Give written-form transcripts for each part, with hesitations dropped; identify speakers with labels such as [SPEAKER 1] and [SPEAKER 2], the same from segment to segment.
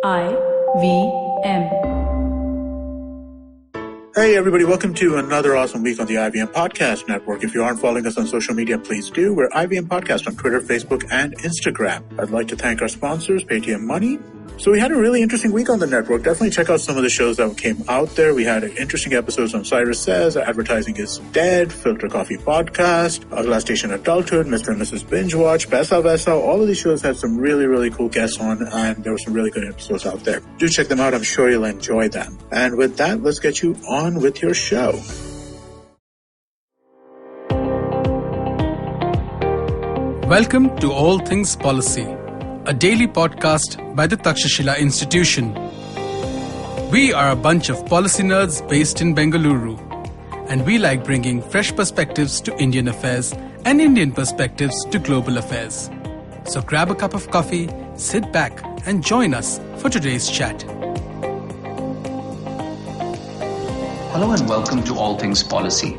[SPEAKER 1] IVM.
[SPEAKER 2] Hey everybody, welcome to another awesome week on the IVM Podcast Network. If you aren't following us on social media, please do. We're IVM Podcast on Twitter, Facebook, and Instagram. I'd like to thank our sponsors, Paytm Money. So we had a really interesting week on the network. Definitely check out some of the shows that came out there. We had interesting episodes on Cyrus Says, Advertising is Dead, Filter Coffee Podcast, Agla Station Adulthood, Mr. and Mrs. Binge Watch, Pesa Vesa. All of these shows had some really, really cool guests on, and there were some really good episodes out there. Do check them out. I'm sure you'll enjoy them. And with that, let's get you on with your show.
[SPEAKER 3] Welcome to All Things Policy, a daily podcast by the Takshashila Institution. We are a bunch of policy nerds based in Bengaluru, and we like bringing fresh perspectives to Indian affairs and Indian perspectives to global affairs. So grab a cup of coffee, sit back, and join us for today's chat.
[SPEAKER 4] Hello and welcome to All Things Policy.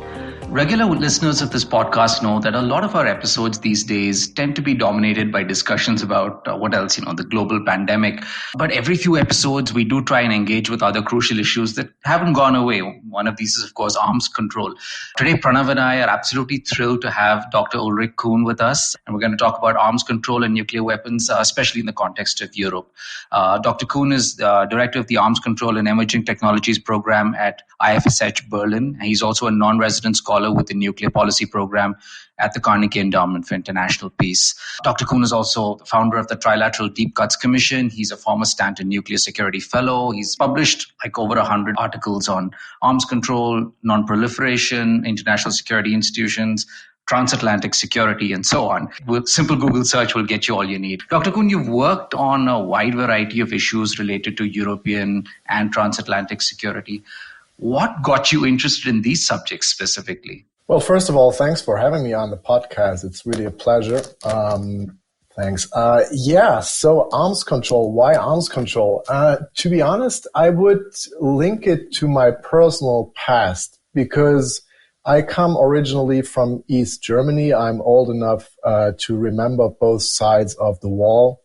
[SPEAKER 4] Regular listeners of this podcast know that a lot of our episodes these days tend to be dominated by discussions about the global pandemic. But every few episodes, we do try and engage with other crucial issues that haven't gone away. One of these is, of course, arms control. Today, Pranav and I are absolutely thrilled to have Dr. Ulrich Kühn with us. And we're going to talk about arms control and nuclear weapons, especially in the context of Europe. Dr. Kühn is Director of the Arms Control and Emerging Technologies Program at IFSH Berlin. He's also a non-resident scholar with the Nuclear Policy Program at the Carnegie Endowment for International Peace. Dr. Kühn is also the founder of the Trilateral Deep Cuts Commission. He's a former Stanton Nuclear Security Fellow. He's published over 100 articles on arms control, non-proliferation, international security institutions, transatlantic security, and so on. With simple Google search will get you all you need. Dr. Kühn, you've worked on a wide variety of issues related to European and transatlantic security. What got you interested in these subjects specifically?
[SPEAKER 5] Well, first of all, thanks for having me on the podcast. It's really a pleasure. Thanks. So arms control. Why arms control? To be honest, I would link it to my personal past because I come originally from East Germany. I'm old enough to remember both sides of the wall.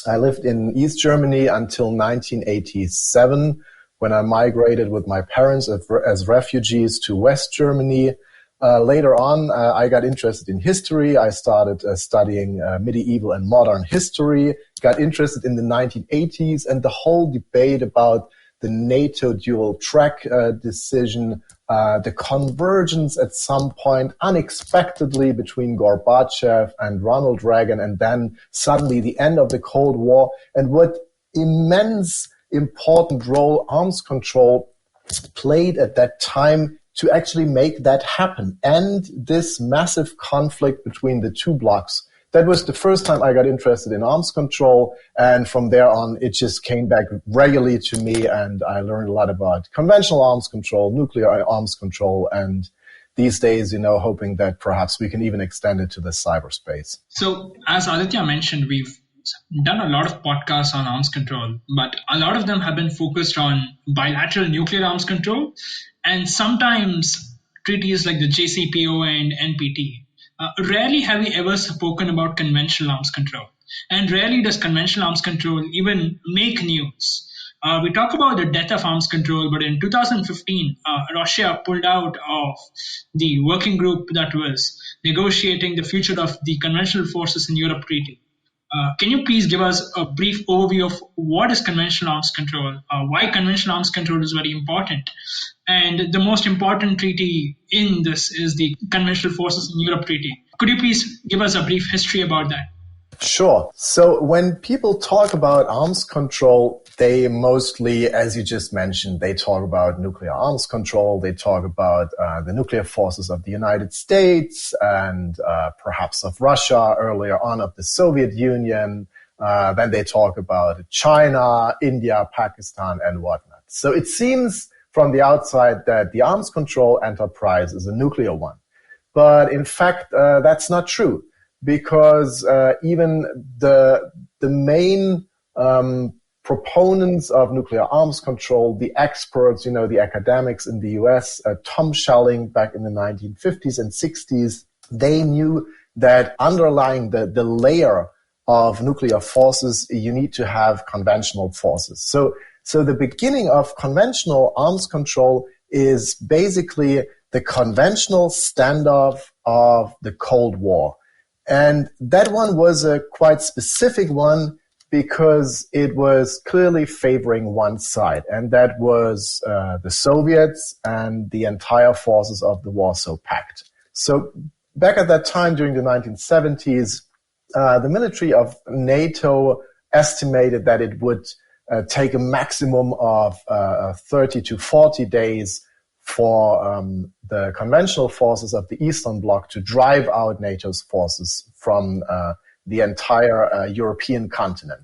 [SPEAKER 5] I lived in East Germany until 1987. When I migrated with my parents as refugees to West Germany. Later on, I got interested in history. I started studying medieval and modern history, got interested in the 1980s and the whole debate about the NATO dual track decision, the convergence at some point unexpectedly between Gorbachev and Ronald Reagan, and then suddenly the end of the Cold War, and what immense important role arms control played at that time to actually make that happen. And this massive conflict between the two blocs. That was the first time I got interested in arms control. And from there on, it just came back regularly to me. And I learned a lot about conventional arms control, nuclear arms control, and these days, hoping that perhaps we can even extend it to the cyberspace.
[SPEAKER 6] So as Aditya mentioned, we've done a lot of podcasts on arms control, but a lot of them have been focused on bilateral nuclear arms control and sometimes treaties like the JCPOA and NPT. Rarely have we ever spoken about conventional arms control, and rarely does conventional arms control even make news. We talk about the death of arms control, but in 2015, Russia pulled out of the working group that was negotiating the future of the conventional forces in Europe treaty. Can you please give us a brief overview of what is conventional arms control, why conventional arms control is very important, and the most important treaty in this is the Conventional Forces in Europe Treaty. Could you please give us a brief history about that?
[SPEAKER 5] Sure. So when people talk about arms control, they mostly, as you just mentioned, they talk about nuclear arms control. They talk about the nuclear forces of the United States and perhaps of Russia, earlier on of the Soviet Union. Then they talk about China, India, Pakistan, and whatnot. So it seems from the outside that the arms control enterprise is a nuclear one. But in fact, that's not true. Because even the main proponents of nuclear arms control, the experts, the academics in the US, Tom Schelling back in the 1950s and 60s, they knew that underlying the layer of nuclear forces, you need to have conventional forces. So the beginning of conventional arms control is basically the conventional standoff of the Cold War. And that one was a quite specific one because it was clearly favoring one side, and that was the Soviets and the entire forces of the Warsaw Pact. So back at that time, during the 1970s, the military of NATO estimated that it would take a maximum of 30 to 40 days for the conventional forces of the Eastern Bloc to drive out NATO's forces from the entire European continent.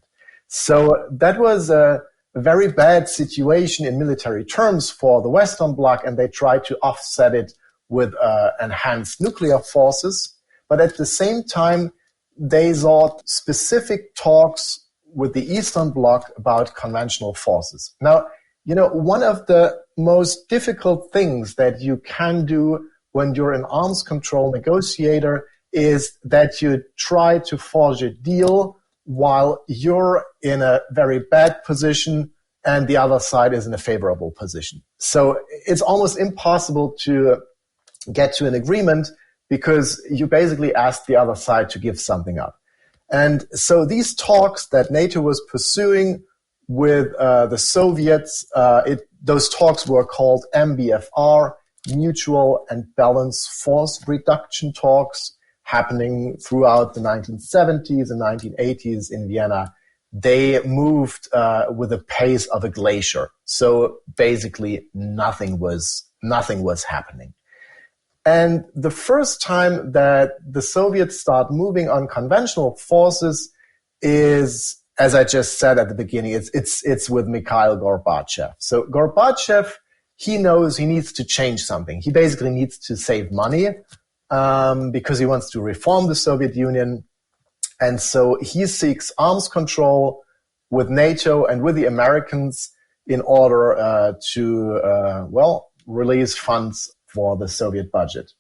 [SPEAKER 5] So that was a very bad situation in military terms for the Western Bloc, and they tried to offset it with enhanced nuclear forces. But at the same time, they sought specific talks with the Eastern Bloc about conventional forces. Now, one of the most difficult things that you can do when you're an arms control negotiator is that you try to forge a deal while you're in a very bad position and the other side is in a favorable position. So it's almost impossible to get to an agreement because you basically ask the other side to give something up. And so these talks that NATO was pursuing with the Soviets, those talks were called MBFR, Mutual and Balanced Force Reduction Talks, happening throughout the 1970s and 1980s in Vienna. They moved with the pace of a glacier. So basically nothing was happening. And the first time that the Soviets start moving on conventional forces is, as I just said at the beginning, it's with Mikhail Gorbachev. So Gorbachev, he knows he needs to change something. He basically needs to save money because he wants to reform the Soviet Union. And so he seeks arms control with NATO and with the Americans in order to release funds for the Soviet budget.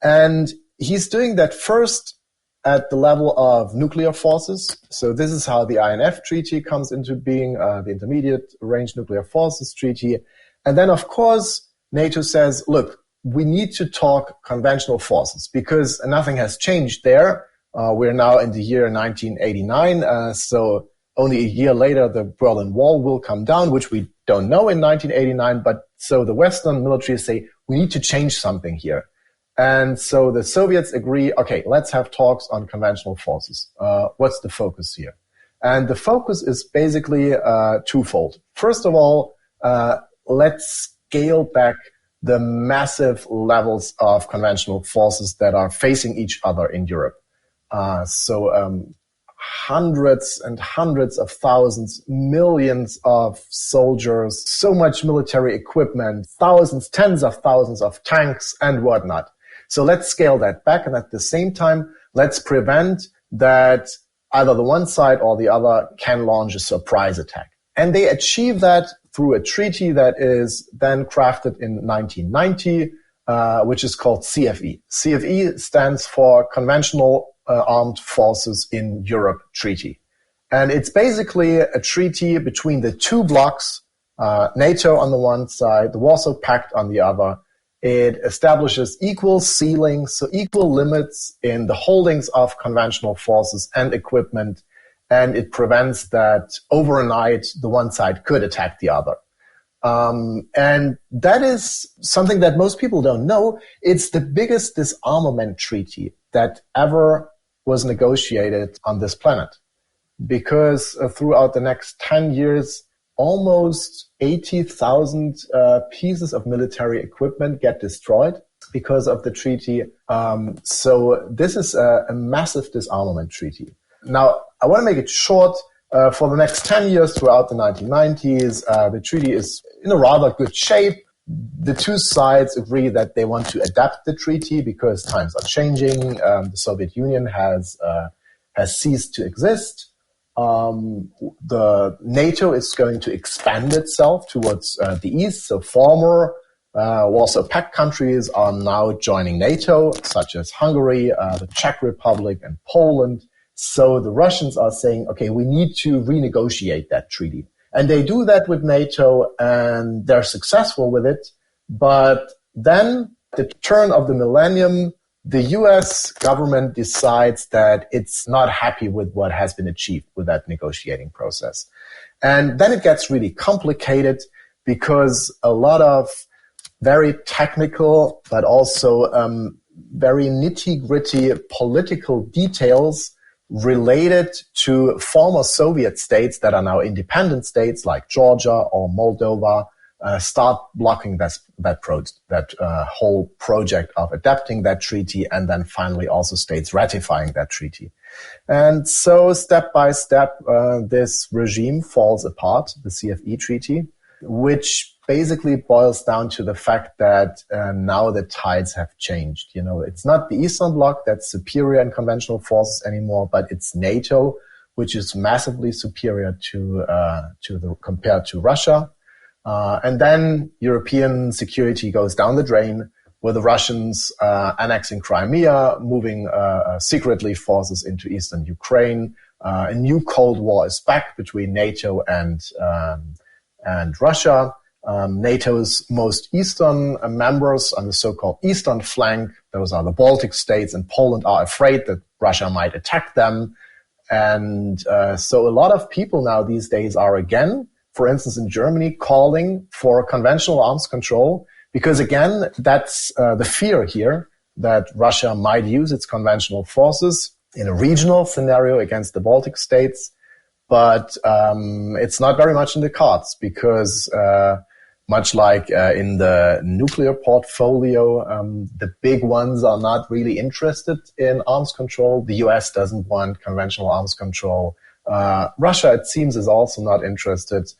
[SPEAKER 5] And he's doing that first at the level of nuclear forces. So this is how the INF Treaty comes into being, the Intermediate Range Nuclear Forces Treaty. And then, of course, NATO says, look, we need to talk conventional forces because nothing has changed there. We're now in the year 1989. So only a year later, the Berlin Wall will come down, which we don't know in 1989. But so the Western militaries say, we need to change something here. And so the Soviets agree, okay, let's have talks on conventional forces. What's the focus here? And the focus is basically twofold. First of all, let's scale back the massive levels of conventional forces that are facing each other in Europe. Hundreds and hundreds of thousands, millions of soldiers, so much military equipment, thousands, tens of thousands of tanks and whatnot. So let's scale that back. And at the same time, let's prevent that either the one side or the other can launch a surprise attack. And they achieve that through a treaty that is then crafted in 1990, which is called CFE. CFE stands for Conventional Armed Forces in Europe Treaty. And it's basically a treaty between the two blocs, NATO on the one side, the Warsaw Pact on the other. It establishes equal ceilings, so equal limits in the holdings of conventional forces and equipment, and it prevents that overnight the one side could attack the other. And that is something that most people don't know. It's the biggest disarmament treaty that ever was negotiated on this planet, because throughout the next 10 years, almost 80,000 pieces of military equipment get destroyed because of the treaty. So this is a massive disarmament treaty. Now, I want to make it short. For the next 10 years throughout the 1990s, the treaty is in a rather good shape. The two sides agree that they want to adapt the treaty because times are changing. The Soviet Union has ceased to exist. The NATO is going to expand itself towards the east. So former Warsaw Pact countries are now joining NATO, such as Hungary, the Czech Republic, and Poland. So the Russians are saying, okay, we need to renegotiate that treaty. And they do that with NATO, and they're successful with it. But then the turn of the millennium, the US government decides that it's not happy with what has been achieved with that negotiating process. And then it gets really complicated because a lot of very technical, but also very nitty-gritty political details related to former Soviet states that are now independent states like Georgia or Moldova start blocking that whole project of adapting that treaty, and then finally also states ratifying that treaty. And so step by step, this regime falls apart, the CFE treaty, which basically boils down to the fact that now the tides have changed. You know, it's not the Eastern Bloc that's superior in conventional forces anymore, but it's NATO, which is massively superior compared to Russia. And then European security goes down the drain with the Russians annexing Crimea, moving secretly forces into eastern Ukraine. A new Cold War is back between NATO and Russia. NATO's most eastern members on the so-called eastern flank, those are the Baltic states and Poland, are afraid that Russia might attack them. And so a lot of people now these days are again, for instance, in Germany, calling for conventional arms control, because again, that's the fear here, that Russia might use its conventional forces in a regional scenario against the Baltic states. But it's not very much in the cards, because much like in the nuclear portfolio, the big ones are not really interested in arms control. The US doesn't want conventional arms control. Russia, it seems, is also not interested.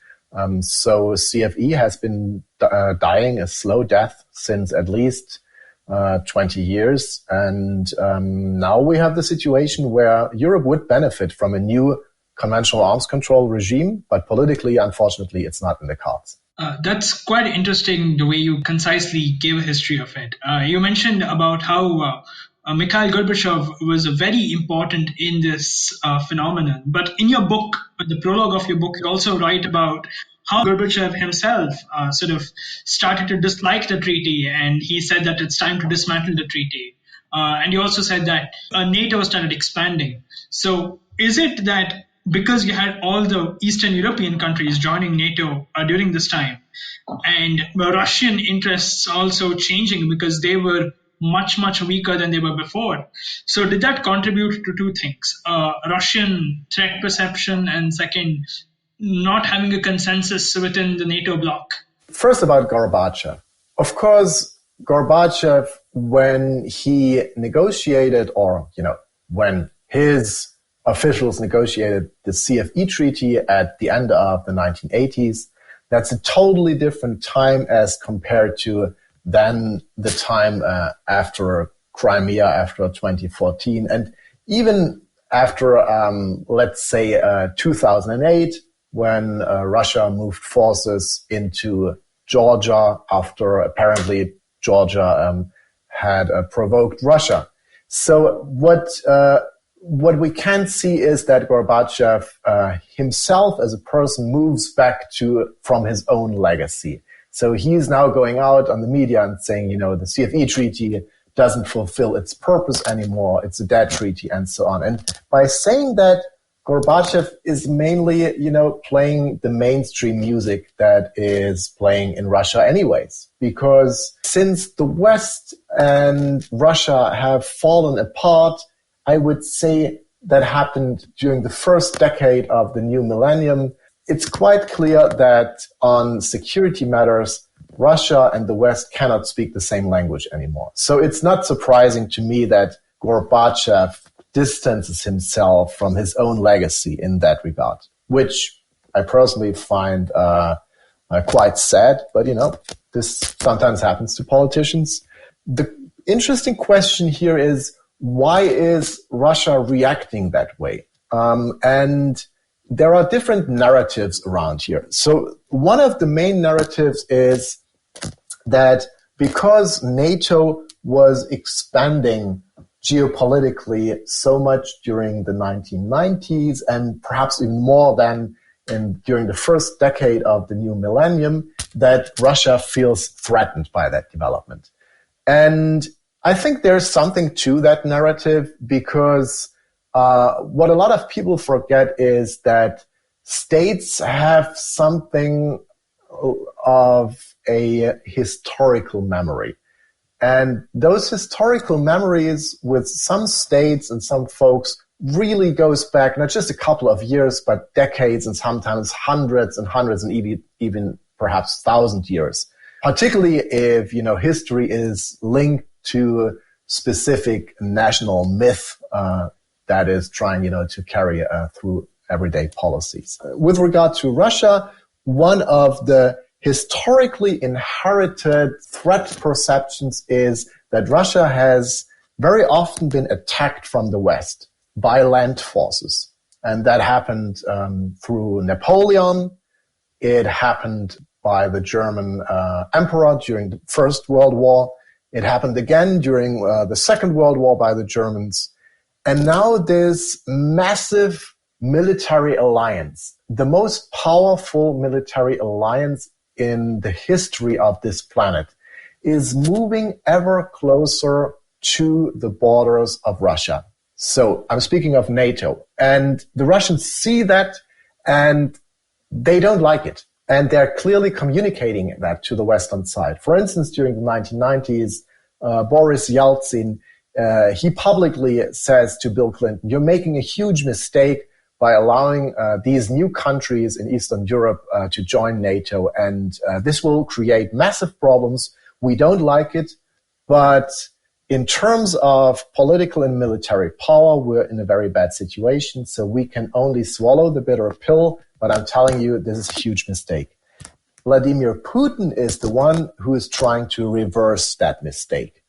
[SPEAKER 5] So CFE has been dying a slow death since at least 20 years. And now we have the situation where Europe would benefit from a new conventional arms control regime, but politically, unfortunately, it's not in the cards.
[SPEAKER 6] That's quite interesting, the way you concisely gave a history of it. You mentioned about how Mikhail Gorbachev was very important in this phenomenon. But in your book, the prologue of your book, you also write about how Gorbachev himself sort of started to dislike the treaty, and he said that it's time to dismantle the treaty. And you also said that NATO started expanding. So is it that because you had all the Eastern European countries joining NATO during this time, and Russian interests also changing because they were much, much weaker than they were before. So did that contribute to two things? Russian threat perception, and second, not having a consensus within the NATO bloc?
[SPEAKER 5] First about Gorbachev. Of course, Gorbachev, when he negotiated, or, when his officials negotiated the CFE treaty at the end of the 1980s, that's a totally different time as compared to then the time after Crimea, after 2014, and even after, let's say, 2008, when Russia moved forces into Georgia after apparently Georgia had provoked Russia. So what we can see is that Gorbachev himself as a person moves back from his own legacy. So he's now going out on the media and saying, the CFE treaty doesn't fulfill its purpose anymore. It's a dead treaty and so on. And by saying that, Gorbachev is mainly, playing the mainstream music that is playing in Russia anyways. Because since the West and Russia have fallen apart, I would say that happened during the first decade of the new millennium. It's quite clear that on security matters, Russia and the West cannot speak the same language anymore. So it's not surprising to me that Gorbachev distances himself from his own legacy in that regard, which I personally find quite sad. But, this sometimes happens to politicians. The interesting question here is, why is Russia reacting that way? And there are different narratives around here. So one of the main narratives is that because NATO was expanding geopolitically so much during the 1990s and perhaps even more than during the first decade of the new millennium, that Russia feels threatened by that development. And I think there's something to that narrative because what a lot of people forget is that states have something of a historical memory. And those historical memories with some states and some folks really goes back not just a couple of years, but decades and sometimes hundreds and hundreds and even perhaps 1,000 years. Particularly if, history is linked to specific national myth that is trying, to carry through everyday policies. With regard to Russia, one of the historically inherited threat perceptions is that Russia has very often been attacked from the West by land forces. And that happened through Napoleon. It happened by the German emperor during the First World War. It happened again during the Second World War by the Germans. And now this massive military alliance, the most powerful military alliance in the history of this planet, is moving ever closer to the borders of Russia. So I'm speaking of NATO. And the Russians see that and they don't like it. And they're clearly communicating that to the Western side. For instance, during the 1990s, Boris Yeltsin, he publicly says to Bill Clinton, you're making a huge mistake by allowing these new countries in Eastern Europe to join NATO. And this will create massive problems. We don't like it. But in terms of political and military power, we're in a very bad situation. So we can only swallow the bitter pill. But I'm telling you, this is a huge mistake. Vladimir Putin is the one who is trying to reverse that mistake.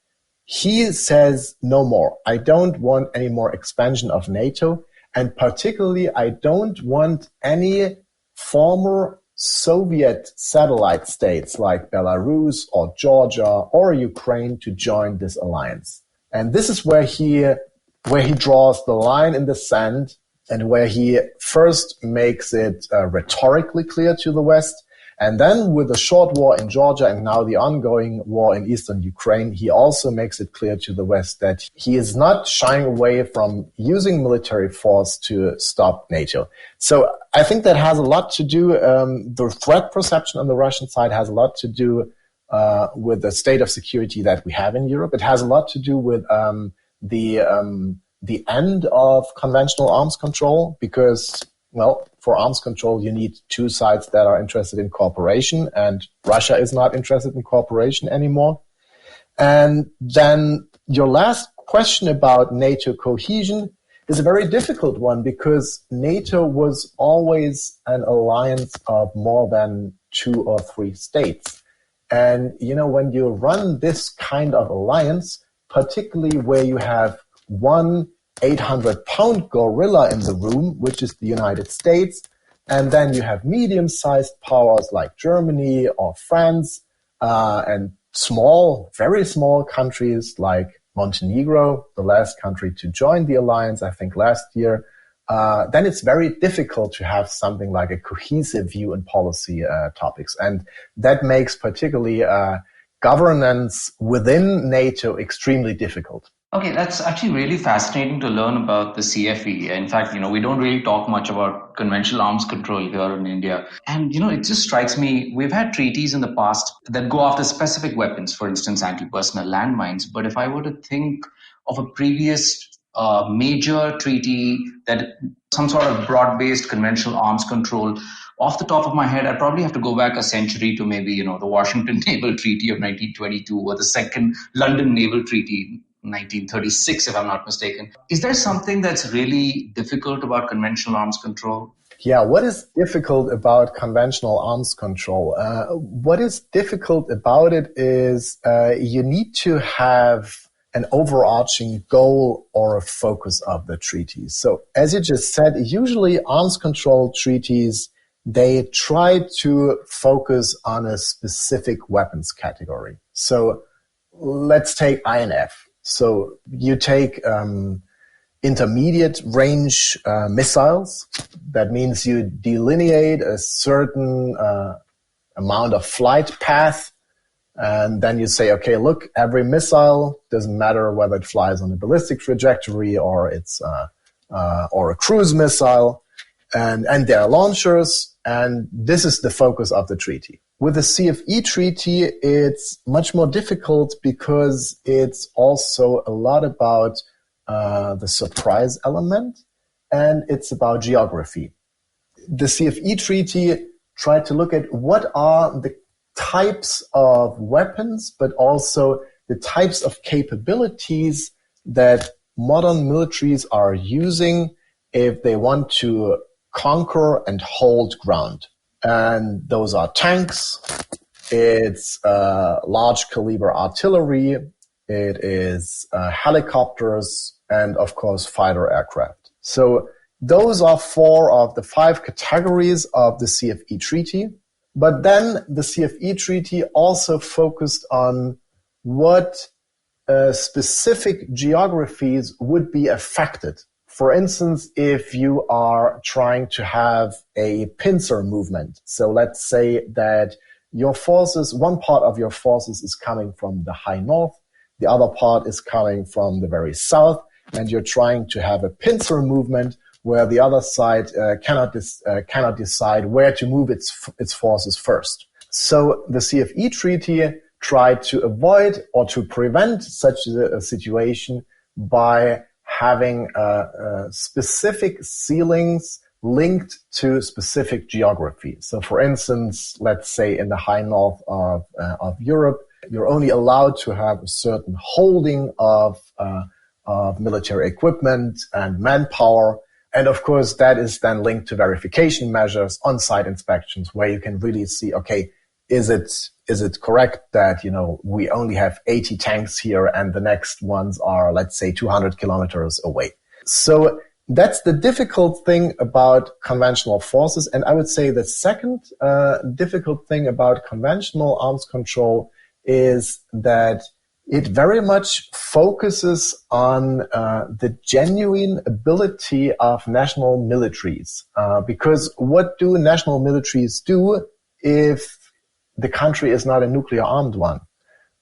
[SPEAKER 5] He says no more. I don't want any more expansion of NATO. And particularly, I don't want any former Soviet satellite states like Belarus or Georgia or Ukraine to join this alliance. And this is where he draws the line in the sand and where he first makes it rhetorically clear to the West. And then with the short war in Georgia and now the ongoing war in eastern Ukraine, he also makes it clear to the West that he is not shying away from using military force to stop NATO. So I think that has a lot to do, the threat perception on the Russian side has a lot to do with the state of security that we have in Europe. It has a lot to do with the end of conventional arms control because, well, for arms control, you need two sides that are interested in cooperation, and Russia is not interested in cooperation anymore. And then your last question about NATO cohesion is a very difficult one because NATO was always an alliance of more than 2 or 3 states. And, when you run this kind of alliance, particularly where you have one 800-pound gorilla in the room, which is the United States, and then you have medium-sized powers like Germany or France, and small, very small countries like Montenegro, the last country to join the alliance, I think last year, then it's very difficult to have something like a cohesive view in policy topics. And that makes particularly governance within NATO extremely difficult.
[SPEAKER 4] Okay, that's actually really fascinating to learn about the CFE. In fact, we don't really talk much about conventional arms control here in India. And, it just strikes me, we've had treaties in the past that go after specific weapons, for instance, anti-personnel landmines. But if I were to think of a previous major treaty that some sort of broad-based conventional arms control, off the top of my head, I'd probably have to go back a century to maybe, the Washington Naval Treaty of 1922 or the Second London Naval Treaty 1936, if I'm not mistaken. Is there something that's really difficult about conventional arms control?
[SPEAKER 5] Yeah, what is difficult about conventional arms control? What is difficult about it is you need to have an overarching goal or a focus of the treaty. So as you just said, usually arms control treaties, they try to focus on a specific weapons category. So let's take INF. So you take intermediate range missiles. That means you delineate a certain amount of flight path, and then you say, okay, look, every missile, doesn't matter whether it flies on a ballistic trajectory or it's or a cruise missile, and their launchers, and this is the focus of the treaty. With the CFE treaty, it's much more difficult because it's also a lot about the surprise element, and it's about geography. The CFE treaty tried to look at what are the types of weapons, but also the types of capabilities that modern militaries are using if they want to conquer and hold ground. And those are tanks, it's large caliber artillery, it is helicopters, and of course fighter aircraft. So those are 4 of the 5 categories of the CFE treaty. But then the CFE treaty also focused on what specific geographies would be affected. For instance, if you are trying to have a pincer movement, so let's say that your forces, one part of your forces is coming from the high north, the other part is coming from the very south, and you're trying to have a pincer movement where the other side cannot decide where to move its forces first. So the CFE treaty tried to avoid or to prevent such a situation by having specific ceilings linked to specific geography. So for instance, let's say in the high north of Europe, you're only allowed to have a certain holding of military equipment and manpower. And of course, that is then linked to verification measures, on-site inspections, where you can really see, okay, is it correct that, we only have 80 tanks here and the next ones are, let's say, 200 kilometers away. So that's the difficult thing about conventional forces. And I would say the second difficult thing about conventional arms control is that it very much focuses on the genuine ability of national militaries. Because what do national militaries do if the country is not a nuclear armed one?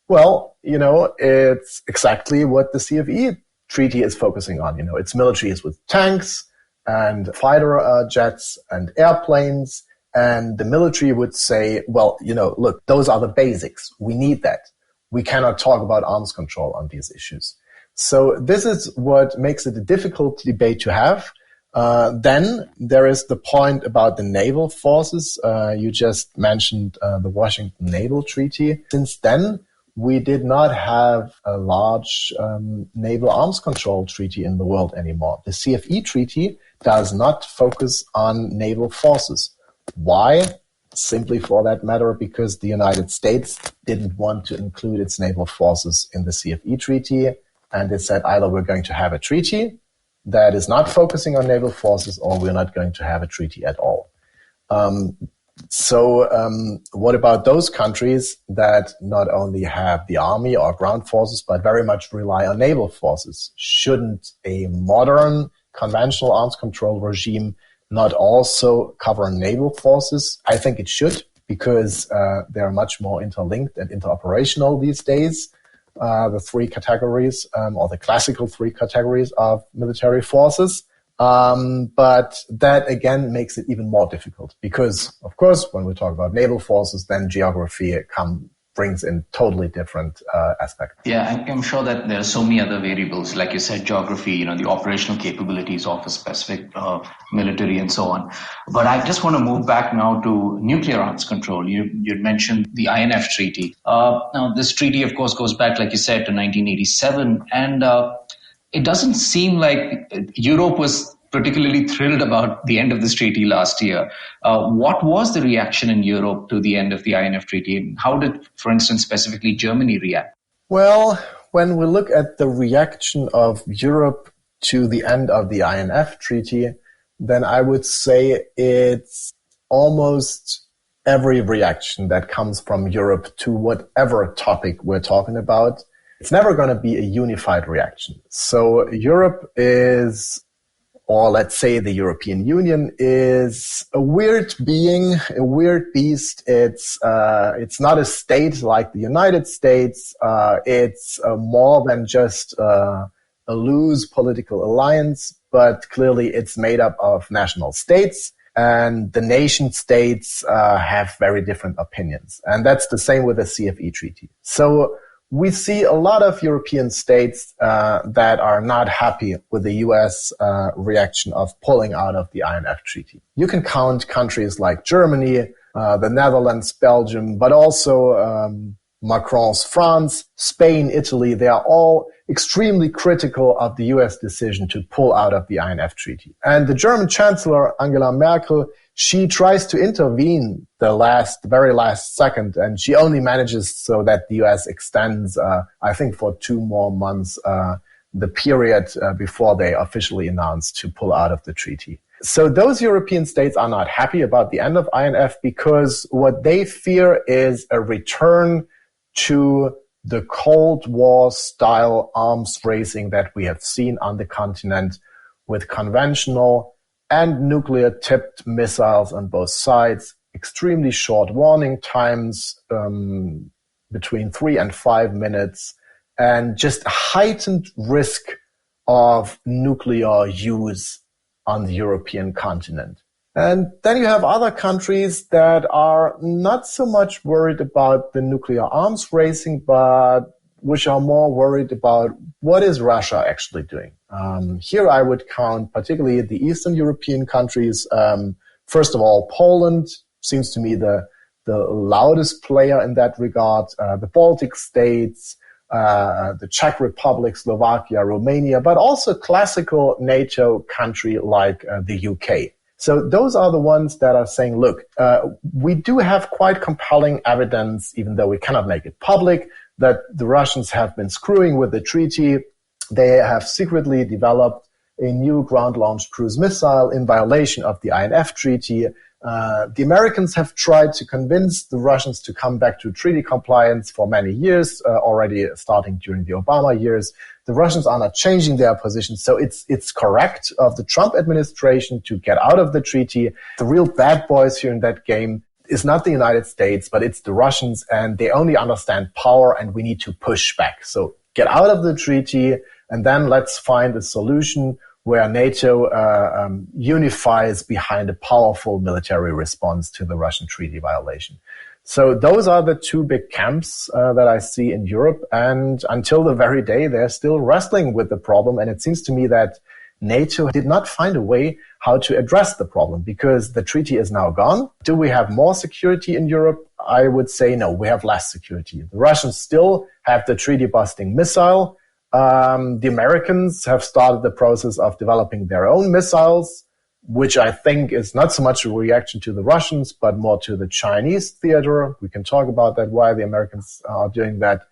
[SPEAKER 5] Well, it's exactly what the CFE treaty is focusing on. Its military is with tanks and fighter jets and airplanes. And the military would say, well, look, those are the basics. We need that. We cannot talk about arms control on these issues. So this is what makes it a difficult debate to have. Then there is the point about the naval forces. You just mentioned the Washington Naval Treaty. Since then, we did not have a large naval arms control treaty in the world anymore. The CFE treaty does not focus on naval forces. Why? Simply for that matter, because the United States didn't want to include its naval forces in the CFE treaty. And it said either we're going to have a treaty that is not focusing on naval forces, or we're not going to have a treaty at all. So what about those countries that not only have the army or ground forces, but very much rely on naval forces? Shouldn't a modern conventional arms control regime not also cover naval forces? I think it should, because they are much more interlinked and interoperational these days. The 3 categories, or the classical 3 categories of military forces. But that again makes it even more difficult because, of course, when we talk about naval forces, then geography brings in totally different aspects.
[SPEAKER 4] Yeah, I'm sure that there are so many other variables, like you said, geography, the operational capabilities of a specific military and so on. But I just want to move back now to nuclear arms control. You'd mentioned the INF Treaty. Now, this treaty, of course, goes back, like you said, to 1987. And it doesn't seem like Europe was particularly thrilled about the end of this treaty last year. What was the reaction in Europe to the end of the INF Treaty? And how did, for instance, specifically Germany react?
[SPEAKER 5] Well, when we look at the reaction of Europe to the end of the INF Treaty, then I would say it's almost every reaction that comes from Europe to whatever topic we're talking about. It's never going to be a unified reaction. So Europe is, or let's say the European Union is a weird being, a weird beast. It's not a state like the United States. It's more than just a loose political alliance, but clearly it's made up of national states, and the nation states have very different opinions. And that's the same with the CFE treaty. So we see a lot of European states that are not happy with the US reaction of pulling out of the INF treaty. You can count countries like Germany, the Netherlands, Belgium, but also Macron's France, Spain, Italy. They are all extremely critical of the US decision to pull out of the INF treaty. And the German Chancellor, Angela Merkel, she tries to intervene the very last second, and she only manages so that the US extends, I think, for 2 more months, the period before they officially announce to pull out of the treaty. So those European states are not happy about the end of INF because what they fear is a return to the Cold War style arms racing that we have seen on the continent with conventional and nuclear-tipped missiles on both sides, extremely short warning times, between 3 and 5 minutes, and just a heightened risk of nuclear use on the European continent. And then you have other countries that are not so much worried about the nuclear arms racing, but which are more worried about what is Russia actually doing. Here I would count particularly the Eastern European countries. First of all, Poland seems to me the loudest player in that regard. The Baltic states, the Czech Republic, Slovakia, Romania, but also classical NATO country like the UK. So those are the ones that are saying, look, we do have quite compelling evidence, even though we cannot make it public, that the Russians have been screwing with the treaty. They have secretly developed a new ground-launched cruise missile in violation of the INF treaty. The Americans have tried to convince the Russians to come back to treaty compliance for many years, already starting during the Obama years. The Russians are not changing their position. So it's correct of the Trump administration to get out of the treaty. The real bad boys here in that game is not the United States, but it's the Russians, and they only understand power, and we need to push back. So get out of the treaty, and then let's find a solution where NATO unifies behind a powerful military response to the Russian treaty violation. So those are the two big camps that I see in Europe. And until the very day, they're still wrestling with the problem. And it seems to me that NATO did not find a way how to address the problem because the treaty is now gone. Do we have more security in Europe? I would say no, we have less security. The Russians still have the treaty-busting missile. The Americans have started the process of developing their own missiles, which I think is not so much a reaction to the Russians, but more to the Chinese theater. We can talk about that, why the Americans are doing that.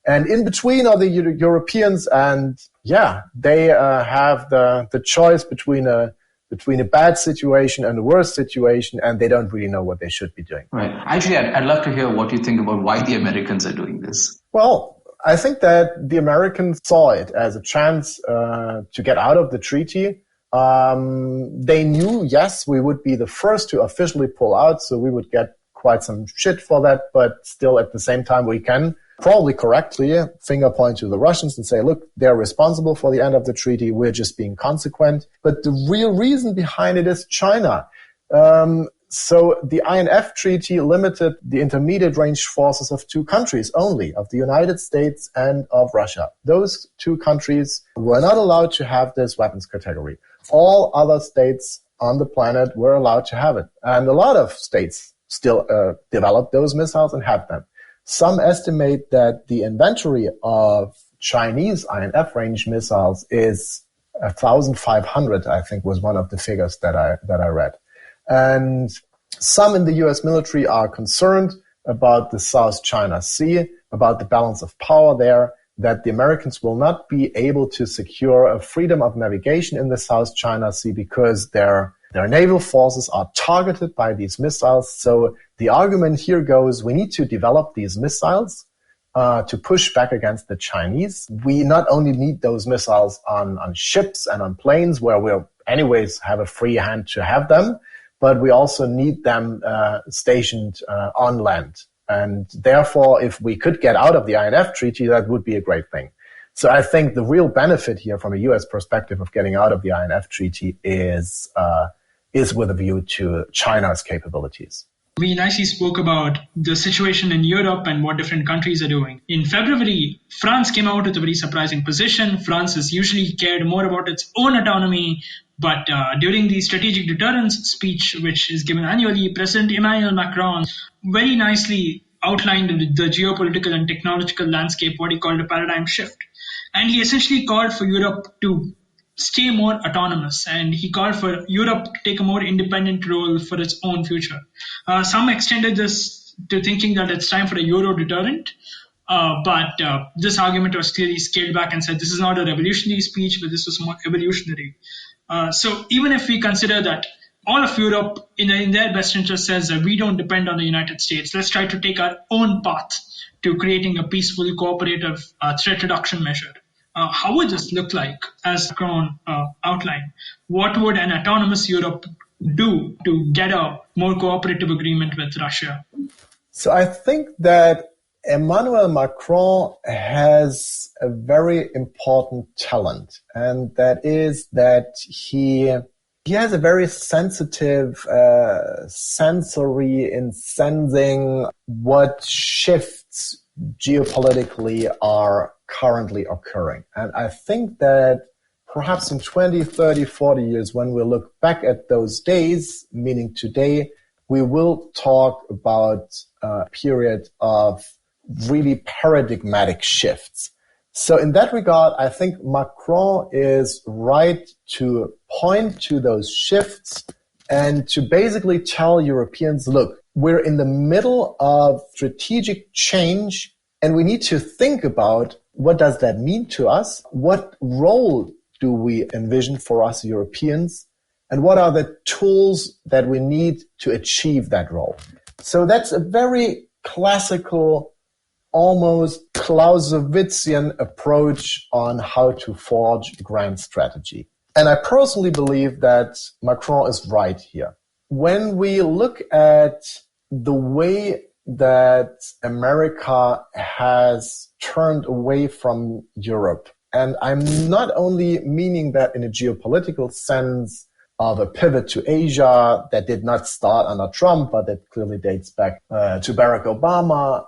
[SPEAKER 5] And in between are the Europeans, and yeah, they have the choice between a bad situation and a worse situation, and they don't really know what they should be doing.
[SPEAKER 4] Right. Actually, I'd love to hear what you think about why the Americans are doing this.
[SPEAKER 5] Well, I think that the Americans saw it as a chance to get out of the treaty. They knew, yes, we would be the first to officially pull out, so we would get quite some shit for that, but still at the same time we can probably correctly finger point to the Russians and say, look, they're responsible for the end of the treaty, we're just being consequent. But the real reason behind it is China. So the INF treaty limited the intermediate range forces of 2 countries only, of the United States and of Russia. Those 2 countries were not allowed to have this weapons category. All other states on the planet were allowed to have it. And a lot of states still develop those missiles and have them. Some estimate that the inventory of Chinese INF range missiles is 1,500, I think was one of the figures that I read. And some in the US military are concerned about the South China Sea, about the balance of power there, that the Americans will not be able to secure a freedom of navigation in the South China Sea because their naval forces are targeted by these missiles. So the argument here goes, we need to develop these missiles to push back against the Chinese. We not only need those missiles on ships and on planes where we'll anyways have a free hand to have them, but we also need them stationed on land. And therefore, if we could get out of the INF treaty, that would be a great thing. So I think the real benefit here from a U.S. perspective of getting out of the INF treaty is with a view to China's capabilities.
[SPEAKER 6] We nicely spoke about the situation in Europe and what different countries are doing. In February, France came out with a very surprising position. France has usually cared more about its own autonomy, but during the strategic deterrence speech, which is given annually, President Emmanuel Macron very nicely outlined the geopolitical and technological landscape, what he called a paradigm shift. And he essentially called for Europe to stay more autonomous, and he called for Europe to take a more independent role for its own future. Some extended this to thinking that it's time for a Euro deterrent, but this argument was clearly scaled back and said this is not a revolutionary speech, but this was more evolutionary. So even if we consider that all of Europe in their best interest says that we don't depend on the United States, let's try to take our own path to creating a peaceful, cooperative threat reduction measure. How would this look like, as Macron outlined? What would an autonomous Europe do to get a more cooperative agreement with Russia?
[SPEAKER 5] So I think that Emmanuel Macron has a very important talent, and that is that he has a very sensitive sensory in sensing what shifts geopolitically are currently occurring. And I think that perhaps in 20, 30, 40 years, when we look back at those days, meaning today, we will talk about a period of really paradigmatic shifts. So in that regard, I think Macron is right to point to those shifts and to basically tell Europeans, look, we're in the middle of strategic change, and we need to think about what does that mean to us? What role do we envision for us Europeans? And what are the tools that we need to achieve that role? So that's a very classical, almost Clausewitzian approach on how to forge grand strategy. And I personally believe that Macron is right here. When we look at the way that America has turned away from Europe, and I'm not only meaning that in a geopolitical sense of a pivot to Asia that did not start under Trump, but that clearly dates back to Barack Obama,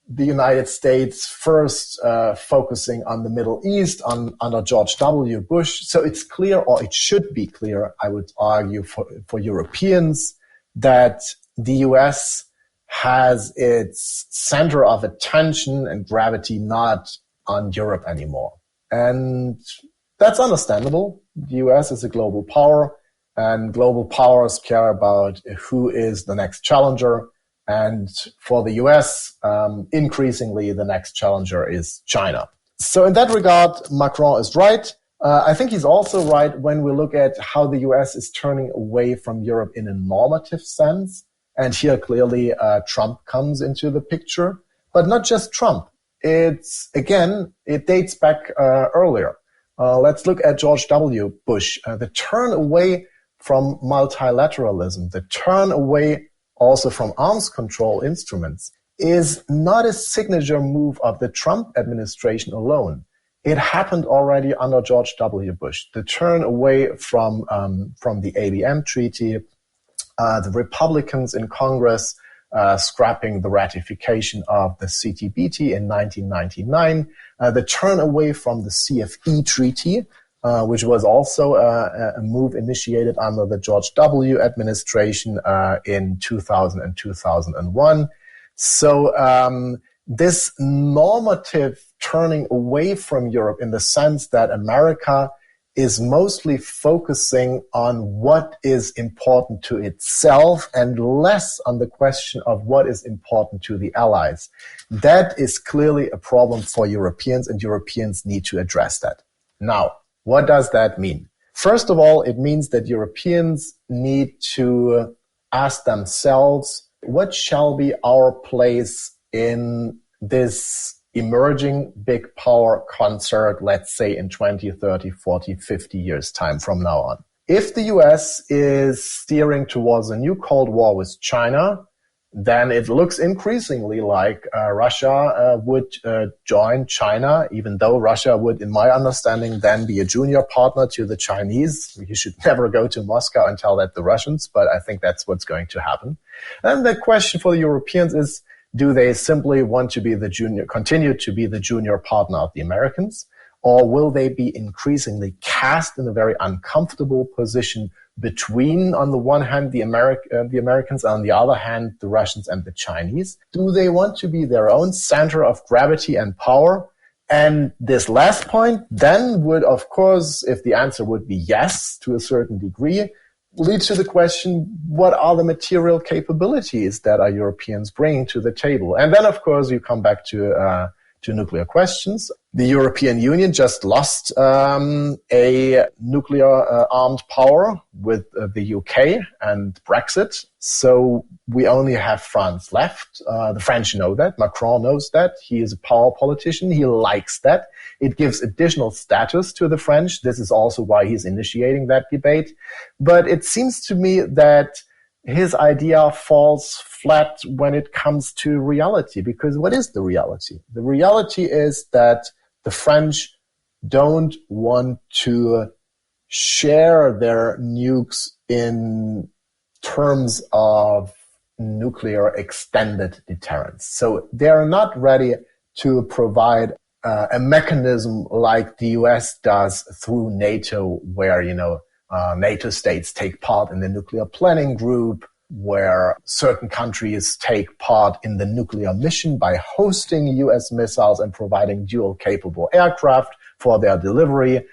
[SPEAKER 5] the United States first focusing on the Middle East under George W. Bush. So it's clear, or it should be clear, I would argue, for Europeans, that the US has its center of attention and gravity not on Europe anymore. And that's understandable. The US is a global power, and global powers care about who is the next challenger. And for the US, increasingly, the next challenger is China. So in that regard, Macron is right. I think he's also right when we look at how the US is turning away from Europe in a normative sense. And here clearly Trump comes into the picture, but not just Trump. It dates back earlier. Let's look at George W. Bush. The turn away from multilateralism, the turn away also from arms control instruments, is not a signature move of the Trump administration alone. It happened already under George W. Bush. The turn away from the ABM treaty, the Republicans in Congress scrapping the ratification of the CTBT in 1999, the turn away from the CFE treaty, which was also a move initiated under the George W. administration in 2000 and 2001. So this normative turning away from Europe in the sense that America is mostly focusing on what is important to itself and less on the question of what is important to the allies. That is clearly a problem for Europeans, and Europeans need to address that. Now, what does that mean? First of all, it means that Europeans need to ask themselves, what shall be our place in this emerging big power concert, let's say in 20, 30, 40, 50 years time from now on. If the US is steering towards a new Cold War with China, then it looks increasingly like Russia would join China, even though Russia would, in my understanding, then be a junior partner to the Chinese. You should never go to Moscow and tell that the Russians, but I think that's what's going to happen. And the question for the Europeans is, do they simply want to be continue to be the junior partner of the Americans? Or will they be increasingly cast in a very uncomfortable position between, on the one hand, the Americans, on the other hand, the Russians and the Chinese? Do they want to be their own center of gravity and power? And this last point then would, of course, if the answer would be yes to a certain degree, lead to the question, what are the material capabilities that are Europeans bringing to the table? And then, of course, you come back to nuclear questions. The European Union just lost a nuclear armed power with the UK and Brexit. So we only have France left. The French know that. Macron knows that. He is a power politician. He likes that. It gives additional status to the French. This is also why he's initiating that debate. But it seems to me that his idea falls flat when it comes to reality, because what is the reality? The reality is that the French don't want to share their nukes in terms of nuclear extended deterrence. So they're not ready to provide a mechanism like the US does through NATO, where, NATO states take part in the nuclear planning group, where certain countries take part in the nuclear mission by hosting US missiles and providing dual-capable aircraft for their delivery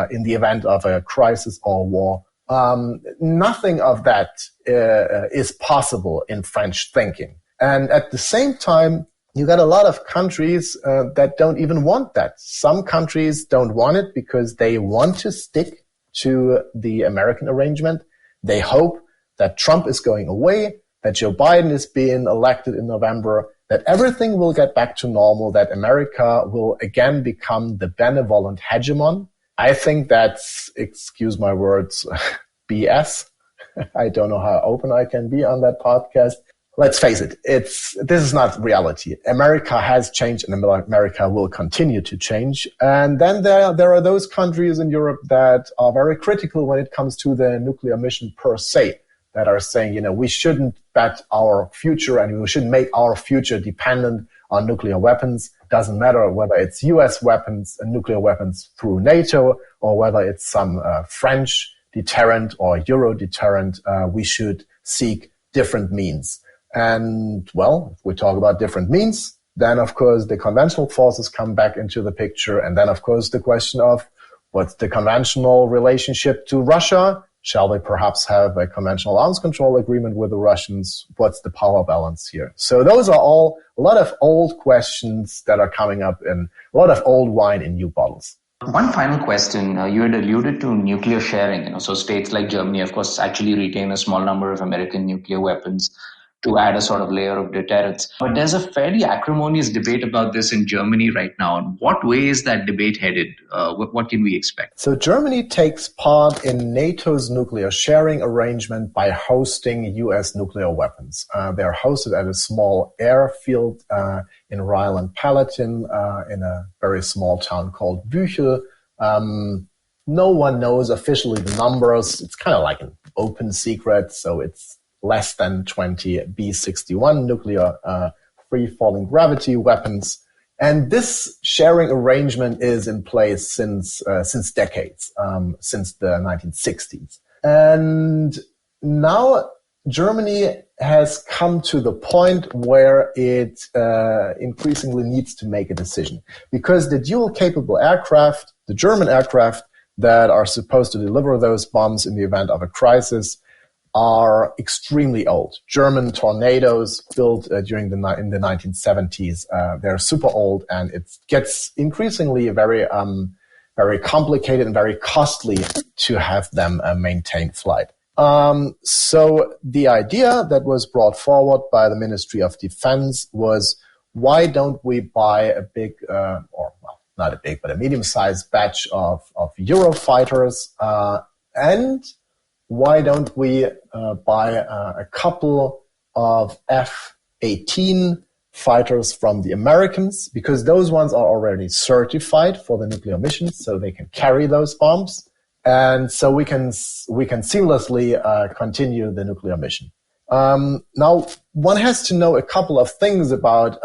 [SPEAKER 5] in the event of a crisis or war. Nothing of that is possible in French thinking. And at the same time, you got a lot of countries that don't even want that. Some countries don't want it because they want to stick to the American arrangement. They hope that Trump is going away, that Joe Biden is being elected in November, that everything will get back to normal, that America will again become the benevolent hegemon. I think that's, excuse my words, BS. I don't know how open I can be on that podcast. Let's face it, this is not reality. America has changed and America will continue to change. And then there are those countries in Europe that are very critical when it comes to the nuclear mission per se, that are saying, we shouldn't bet our future and we shouldn't make our future dependent on nuclear weapons. Doesn't matter whether it's US weapons and nuclear weapons through NATO or whether it's some French deterrent or Euro deterrent. We should seek different means. And, well, if we talk about different means, then, of course, the conventional forces come back into the picture. And then, of course, the question of what's the conventional relationship to Russia? Shall they perhaps have a conventional arms control agreement with the Russians? What's the power balance here? So those are all a lot of old questions that are coming up and a lot of old wine in new bottles.
[SPEAKER 4] One final question. You had alluded to nuclear sharing. So states like Germany, of course, actually retain a small number of American nuclear weapons to add a sort of layer of deterrence. But there's a fairly acrimonious debate about this in Germany right now. In what way is that debate headed? What can we expect?
[SPEAKER 5] So Germany takes part in NATO's nuclear sharing arrangement by hosting US nuclear weapons. They're hosted at a small airfield in Rhineland-Palatin in a very small town called Büchel. No one knows officially the numbers. It's kind of like an open secret, so it's less than 20 B-61 nuclear free-falling gravity weapons. And this sharing arrangement is in place since decades, since the 1960s. And now Germany has come to the point where it increasingly needs to make a decision, because the dual-capable aircraft, the German aircraft that are supposed to deliver those bombs in the event of a crisis, are extremely old. German Tornadoes built in the 1970s. They're super old, and it gets increasingly very complicated and very costly to have them maintain flight. So the idea that was brought forward by the Ministry of Defense was, why don't we buy a big, not a big, but a medium-sized batch of Eurofighters, and why don't we buy a couple of F-18 fighters from the Americans, because those ones are already certified for the nuclear missions, so they can carry those bombs, and so we can seamlessly continue the nuclear mission. Now, one has to know a couple of things about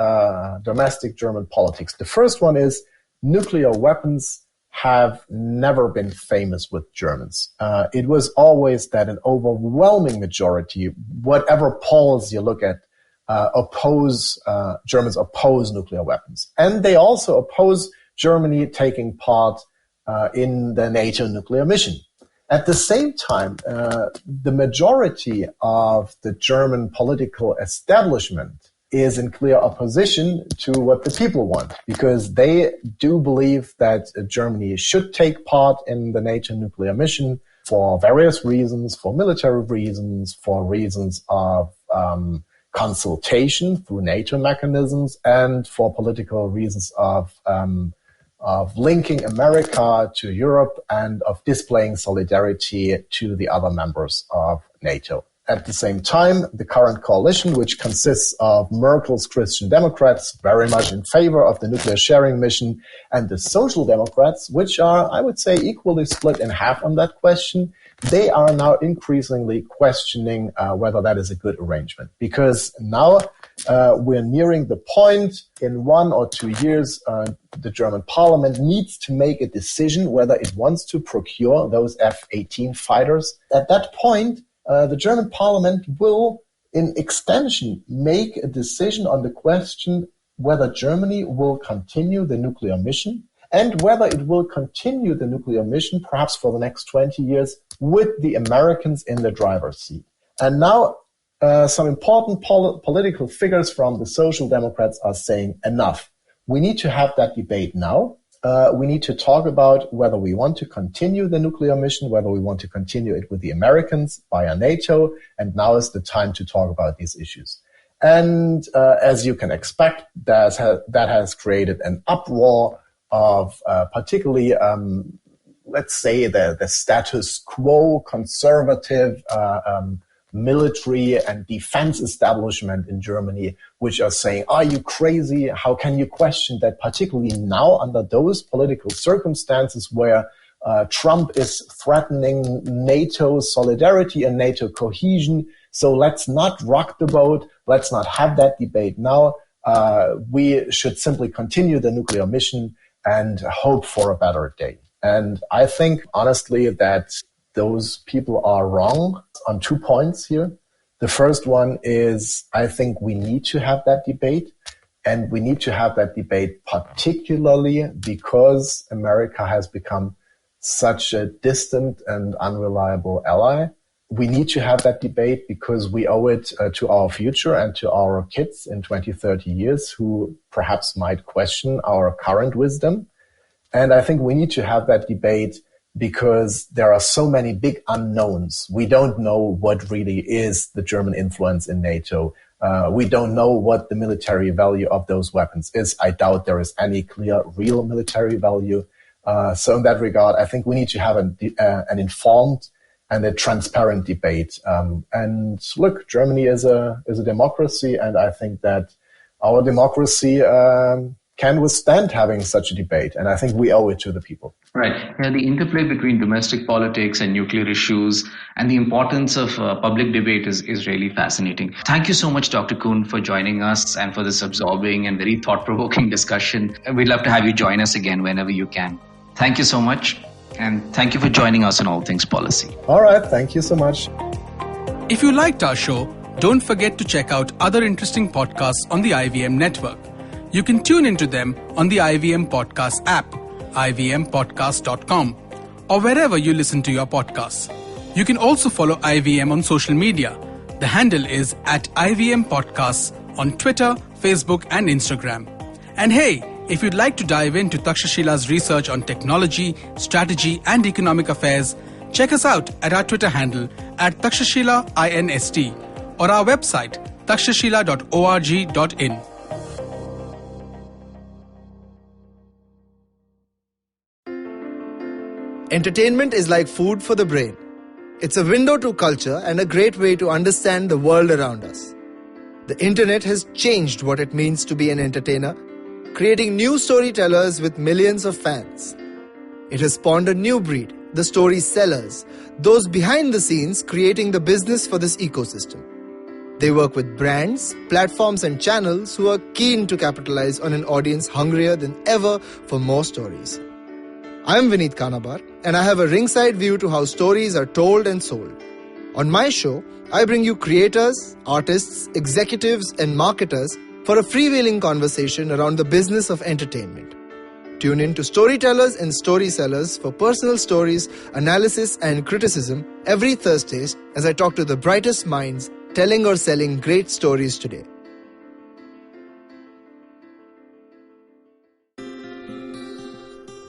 [SPEAKER 5] domestic German politics. The first one is nuclear weapons have never been famous with Germans. It was always that an overwhelming majority, whatever polls you look at, Germans oppose nuclear weapons. And they also oppose Germany taking part in the NATO nuclear mission. At the same time, the majority of the German political establishment is in clear opposition to what the people want, because they do believe that Germany should take part in the NATO nuclear mission for various reasons, for military reasons, for reasons of consultation through NATO mechanisms, and for political reasons of linking America to Europe and of displaying solidarity to the other members of NATO. At the same time, the current coalition, which consists of Merkel's Christian Democrats, very much in favor of the nuclear sharing mission, and the Social Democrats, which are, I would say, equally split in half on that question, they are now increasingly questioning whether that is a good arrangement. Because now we're nearing the point in 1 or 2 years, the German parliament needs to make a decision whether it wants to procure those F-18 fighters. At that point, the German parliament will, in extension, make a decision on the question whether Germany will continue the nuclear mission and whether it will continue the nuclear mission, perhaps for the next 20 years, with the Americans in the driver's seat. And now some important political figures from the Social Democrats are saying enough. We need to have that debate now. We need to talk about whether we want to continue the nuclear mission, whether we want to continue it with the Americans via NATO, and now is the time to talk about these issues. And as you can expect, that has created an uproar of particularly, let's say, the status quo conservative military and defense establishment in Germany, which are saying, are you crazy? How can you question that, particularly now under those political circumstances where Trump is threatening NATO solidarity and NATO cohesion? So let's not rock the boat. Let's not have that debate now. We should simply continue the nuclear mission and hope for a better day. And I think, honestly, that those people are wrong on 2 points here. The first one is, I think we need to have that debate, and we need to have that debate particularly because America has become such a distant and unreliable ally. We need to have that debate because we owe it to our future and to our kids in 20, 30 years who perhaps might question our current wisdom. And I think we need to have that debate because there are so many big unknowns. We don't know what really is the German influence in NATO. We don't know what the military value of those weapons is. I doubt there is any clear, real military value. So in that regard, I think we need to have an informed and a transparent debate. And look, Germany is a democracy, and I think that our democracy can withstand having such a debate. And I think we owe it to the people.
[SPEAKER 4] Right. Yeah, the interplay between domestic politics and nuclear issues and the importance of public debate is really fascinating. Thank you so much, Dr. Kühn, for joining us and for this absorbing and very thought-provoking discussion. We'd love to have you join us again whenever you can. Thank you so much. And thank you for joining us on All Things Policy.
[SPEAKER 5] All right. Thank you so much.
[SPEAKER 3] If you liked our show, don't forget to check out other interesting podcasts on the IVM network. You can tune into them on the IVM Podcast app, ivmpodcast.com, or wherever you listen to your podcasts. You can also follow IVM on social media. The handle is @IVM Podcasts on Twitter, Facebook, and Instagram. And hey, if you'd like to dive into Takshashila's research on technology, strategy, and economic affairs, check us out at our Twitter handle @TakshashilaINST or our website takshashila.org.in.
[SPEAKER 1] Entertainment is like food for the brain. It's a window to culture and a great way to understand the world around us. The internet has changed what it means to be an entertainer, creating new storytellers with millions of fans. It has spawned a new breed, the story sellers, those behind the scenes creating the business for this ecosystem. They work with brands, platforms and channels who are keen to capitalize on an audience hungrier than ever for more stories. I'm Vineet Kanabar, and I have a ringside view to how stories are told and sold. On my show, I bring you creators, artists, executives and marketers for a freewheeling conversation around the business of entertainment. Tune in to Storytellers and Story Sellers for personal stories, analysis and criticism every Thursdays as I talk to the brightest minds telling or selling great stories today.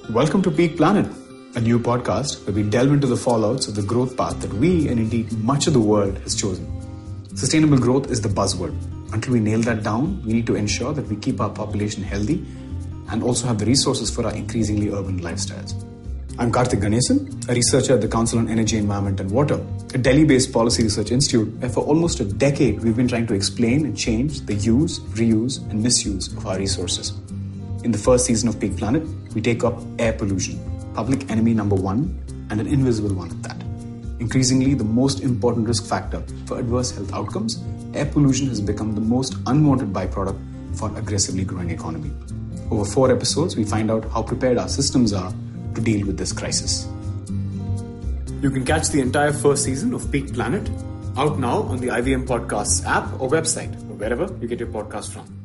[SPEAKER 7] Welcome to Peak Planet, a new podcast where we delve into the fallouts of the growth path that we and indeed much of the world has chosen. Sustainable growth is the buzzword. Until we nail that down, we need to ensure that we keep our population healthy and also have the resources for our increasingly urban lifestyles. I'm Karthik Ganesan, a researcher at the Council on Energy, Environment and Water, a Delhi-based policy research institute where for almost a decade we've been trying to explain and change the use, reuse and misuse of our resources. In the first season of Peak Planet, we take up air pollution, public enemy number one and an invisible one at that. Increasingly, the most important risk factor for adverse health outcomes, air pollution has become the most unwanted byproduct for an aggressively growing economy. Over 4 episodes, we find out how prepared our systems are to deal with this crisis. You can catch the entire first season of Peak Planet out now on the IVM Podcasts app or website or wherever you get your podcast from.